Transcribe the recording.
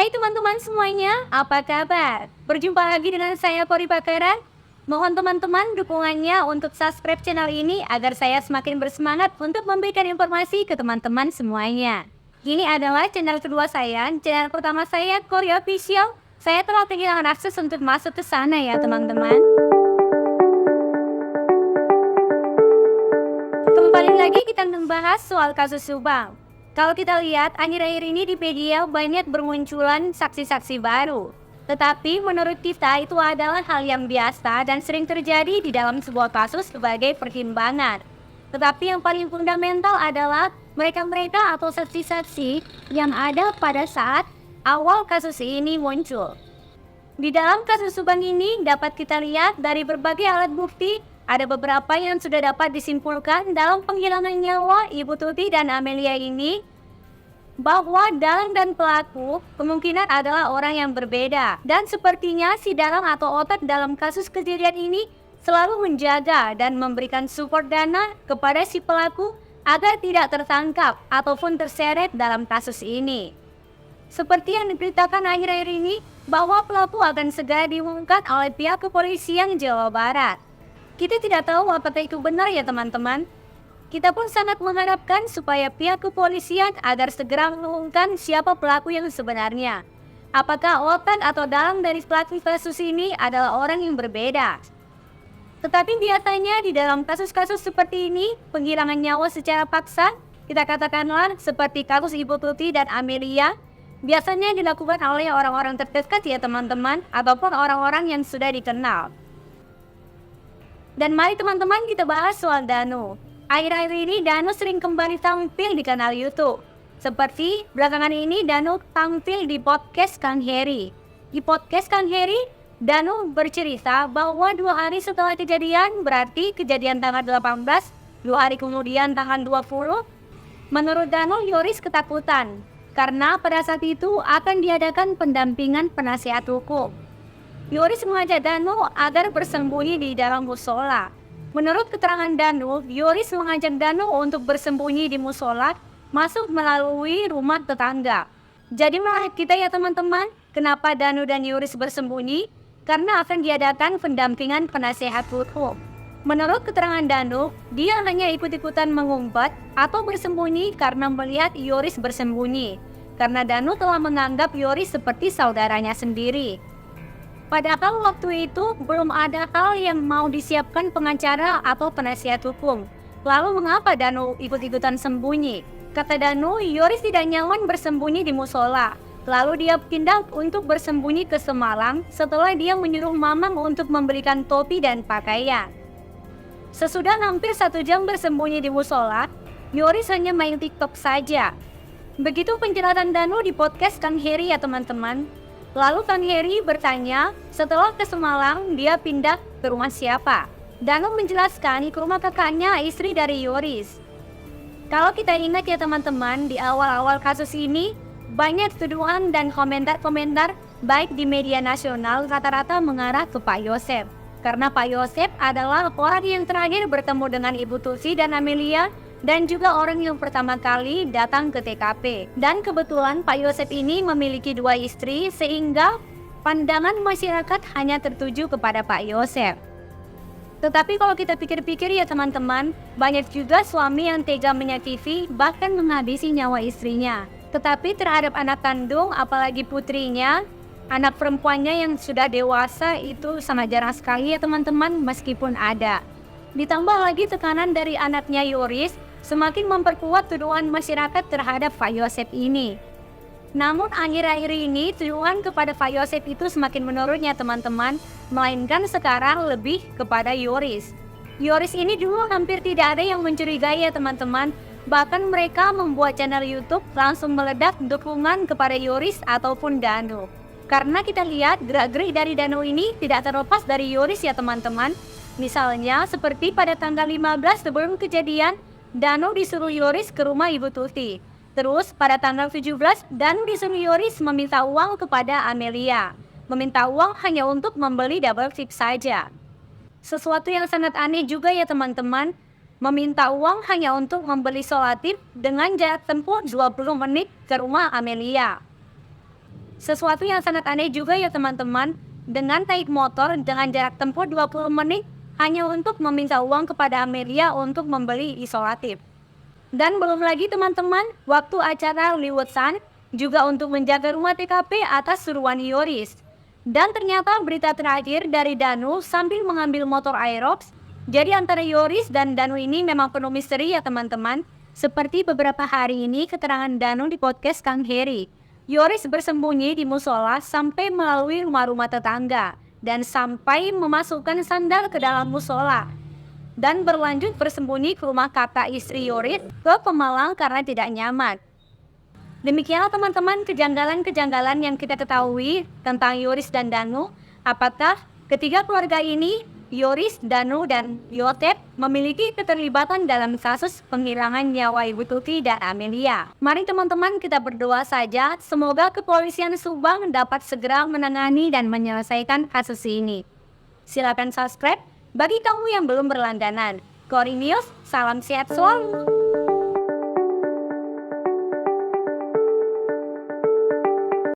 Hai teman-teman semuanya, apa kabar? Berjumpa lagi dengan saya Kori Bakara. Mohon teman-teman dukungannya untuk subscribe channel ini agar saya semakin bersemangat untuk memberikan informasi ke teman-teman semuanya. Ini adalah channel kedua saya, channel pertama saya Kori Official. Saya telah kehilangan akses untuk masuk ke sana ya teman-teman. Kembali lagi kita membahas soal kasus Subang. Kalau kita lihat, akhir-akhir ini di media banyak bermunculan saksi-saksi baru. Tetapi menurut kita itu adalah hal yang biasa dan sering terjadi di dalam sebuah kasus sebagai pertimbangan. Tetapi yang paling fundamental adalah mereka-mereka atau saksi-saksi yang ada pada saat awal kasus ini muncul. Di dalam kasus Subang ini dapat kita lihat dari berbagai alat bukti, ada beberapa yang sudah dapat disimpulkan dalam penghilangan nyawa Ibu Tuti dan Amelia ini, bahwa dalang dan pelaku kemungkinan adalah orang yang berbeda. Dan sepertinya si dalang atau otak dalam kasus kejadian ini selalu menjaga dan memberikan support dana kepada si pelaku agar tidak tertangkap ataupun terseret dalam kasus ini. Seperti yang diberitakan akhir-akhir ini, bahwa pelaku akan segera diungkap oleh pihak kepolisian Jawa Barat. Kita tidak tahu apakah itu benar ya teman-teman. Kita pun sangat mengharapkan supaya pihak kepolisian agar segera mengumumkan siapa pelaku yang sebenarnya. Apakah otak atau dalang dari pelaku kasus ini adalah orang yang berbeda. Tetapi biasanya di dalam kasus-kasus seperti ini, penghilangan nyawa secara paksa, kita katakanlah seperti kasus Ibu Tuti dan Amelia, biasanya dilakukan oleh orang-orang terdekat ya teman-teman, ataupun orang-orang yang sudah dikenal. Dan mari teman-teman kita bahas soal Danu. Akhir-akhir ini Danu sering kembali tampil di kanal YouTube. Seperti belakangan ini Danu tampil di podcast Kang Heri. Di podcast Kang Heri, Danu bercerita bahwa 2 hari setelah kejadian, berarti kejadian tanggal 18, 2 hari kemudian tanggal 20, menurut Danu Yoris ketakutan. Karena pada saat itu akan diadakan pendampingan penasihat hukum. Yoris mengajak Danu agar bersembunyi di dalam musola. Menurut keterangan Danu, Yoris mengajak Danu untuk bersembunyi di musola, masuk melalui rumah tetangga. Jadi menurut kita ya teman-teman, kenapa Danu dan Yoris bersembunyi? Karena akan diadakan pendampingan penasihat hukum. Menurut keterangan Danu, dia hanya ikut-ikutan mengumpat atau bersembunyi karena melihat Yoris bersembunyi. Karena Danu telah menganggap Yoris seperti saudaranya sendiri. Padahal waktu itu belum ada hal yang mau disiapkan pengacara atau penasihat hukum. Lalu mengapa Danu ikut-ikutan sembunyi? Kata Danu, Yoris tidak nyaman bersembunyi di musola. Lalu dia pindah untuk bersembunyi ke Semalang setelah dia menyuruh Mamang untuk membelikan topi dan pakaian. Sesudah hampir 1 jam bersembunyi di musola, Yoris hanya main TikTok saja. Begitu penjelasan Danu di podcast Kang Heri ya teman-teman. Lalu Kang Heri bertanya, setelah ke Semalang, dia pindah ke rumah siapa? Danu menjelaskan ke rumah kakaknya, istri dari Yoris. Kalau kita ingat ya teman-teman, di awal-awal kasus ini, banyak tuduhan dan komentar-komentar baik di media nasional rata-rata mengarah ke Pak Yosep. Karena Pak Yosep adalah orang yang terakhir bertemu dengan Ibu Tuti dan Amelia, dan juga orang yang pertama kali datang ke TKP. Dan kebetulan Pak Yosep ini memiliki 2 istri sehingga pandangan masyarakat hanya tertuju kepada Pak Yosep. Tetapi kalau kita pikir-pikir ya teman-teman, banyak juga suami yang tega menyakiti bahkan menghabisi nyawa istrinya. Tetapi terhadap anak kandung, apalagi putrinya, anak perempuannya yang sudah dewasa itu sangat jarang sekali ya teman-teman meskipun ada. Ditambah lagi tekanan dari anaknya Yoris, semakin memperkuat tuduhan masyarakat terhadap Pak Yosep ini. Namun akhir-akhir ini tuduhan kepada Pak Yosep itu semakin menurun ya teman-teman, melainkan sekarang lebih kepada Yoris. Yoris ini dulu hampir tidak ada yang mencurigai ya teman-teman, bahkan mereka membuat channel YouTube langsung meledak dukungan kepada Yoris ataupun Danu. Karena kita lihat gerak-gerik dari Danu ini tidak terlepas dari Yoris ya teman-teman. Misalnya seperti pada tanggal 15 sebelum kejadian, Danu disuruh Yoris ke rumah Ibu Tuti. Terus pada tanggal 17, Danu disuruh Yoris meminta uang kepada Amelia. Meminta uang hanya untuk membeli double chip saja. Sesuatu yang sangat aneh juga ya teman-teman. Meminta uang hanya untuk membeli solatif dengan jarak tempuh 20 menit ke rumah Amelia. Sesuatu yang sangat aneh juga ya teman-teman, dengan naik motor dengan jarak tempuh 20 menit hanya untuk meminta uang kepada Amelia untuk membeli isolatif. Dan belum lagi teman-teman, waktu acara Hollywood Sun juga untuk menjaga rumah TKP atas suruhan Yoris. Dan ternyata berita terakhir dari Danu sambil mengambil motor Aerox. Jadi antara Yoris dan Danu ini memang penuh misteri ya teman-teman. Seperti beberapa hari ini keterangan Danu di podcast Kang Heri. Yoris bersembunyi di musola sampai melalui rumah-rumah tetangga dan sampai memasukkan sandal ke dalam musola dan berlanjut bersembunyi ke rumah kakak istri Yoris ke Pemalang karena tidak nyaman. Demikianlah teman-teman kejanggalan-kejanggalan yang kita ketahui tentang Yoris dan Danu. Apakah ketiga keluarga ini, Yoris, Danu, dan Yotep, memiliki keterlibatan dalam kasus penghilangan nyawa Ibu Tuti dan Amelia? Mari teman-teman kita berdoa saja, semoga kepolisian Subang dapat segera menangani dan menyelesaikan kasus ini. Silakan subscribe bagi kamu yang belum berlangganan. Kori News, salam sehat selalu.